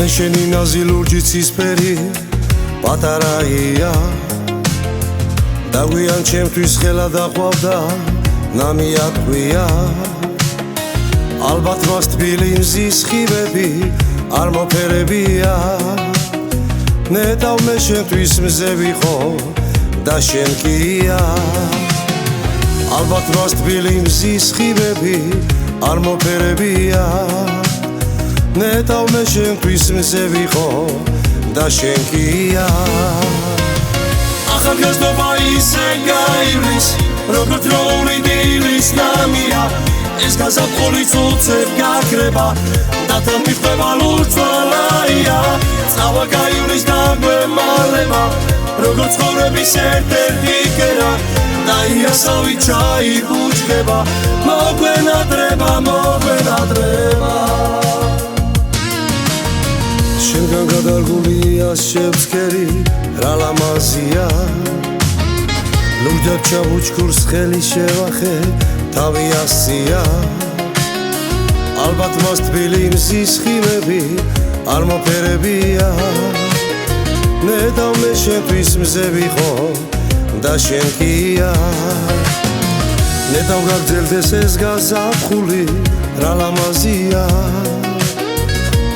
შენი ნაზი ლურჯი ცისფერი პატარაია დაგვიან ჩემთვის ხელა დაყვავდა ნამიატყვია ალბათ მას თბილი მზის ხივები არ მოფერებია ნეტავ მე შენთვის მზე ვიყო და შენ კია ალბათ მას თბილი მზის ხივები არ მოფერებია ნეტავ მე შენთვის მზე ვიყო და შენ კია ახალგაზრდობა ისე გაივლის როგორც როული დილის ნამია ეს გაზაფხული წუწებ გაქრება და თან მიხვდება ლურჯვალაია წავა გაივლის დაგვემალება როგორც ცხოვრების ერთ-ერთი კერა და იასავი ჩაიბუჩქება მოგვენადრება შენგან გადარგულია შევსკერი რა ლამაზია ლურჯად ჩაბუჩქურს ხელი შევახე თავი ასია ალბათ მას თბილი მზის ხივები არ მოფერებია ნეტავ მე შენთვის მზე ვიყო და შენ კია ნეტავ გაგრძელდეს ეს გაზაფხული რა ლამაზია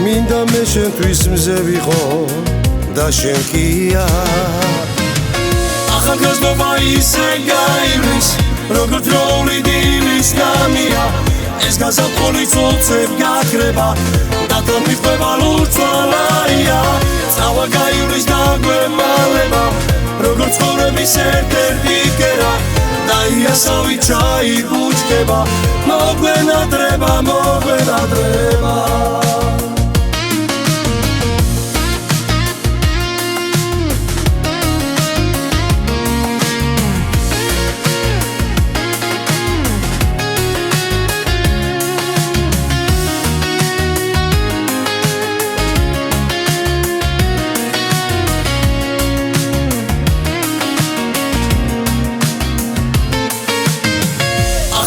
მინდა მე შენთვის მზე ვიყო და შენ კია ახალგაზრდობა ისე გაივლის როგორც როული დილის ნამია ეს გაზაფხული წუწებ გაქრება და თან მიხვდება ლურჯვალაია წავა გაივლის დაგვემალება როგორც ცხოვრების ერთ-ერთი კერა და იასავი ჩაიბუჩქება მოგვენადრება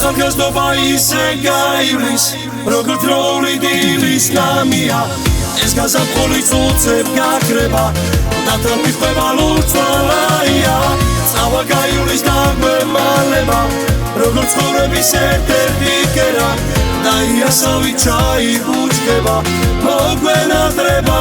ახალგაზრდობა ისე გაივლის როგორც როული დილის ნამია ეს გაზაფხული წუწებ გაქრება და თან მიხვდება ლურჯვალაია წავა გაივლის დაგვემალება როგორც ცხოვრების ერთ-ერთი კერა და იასავი ჩაიბუჩქება მოგვენადრება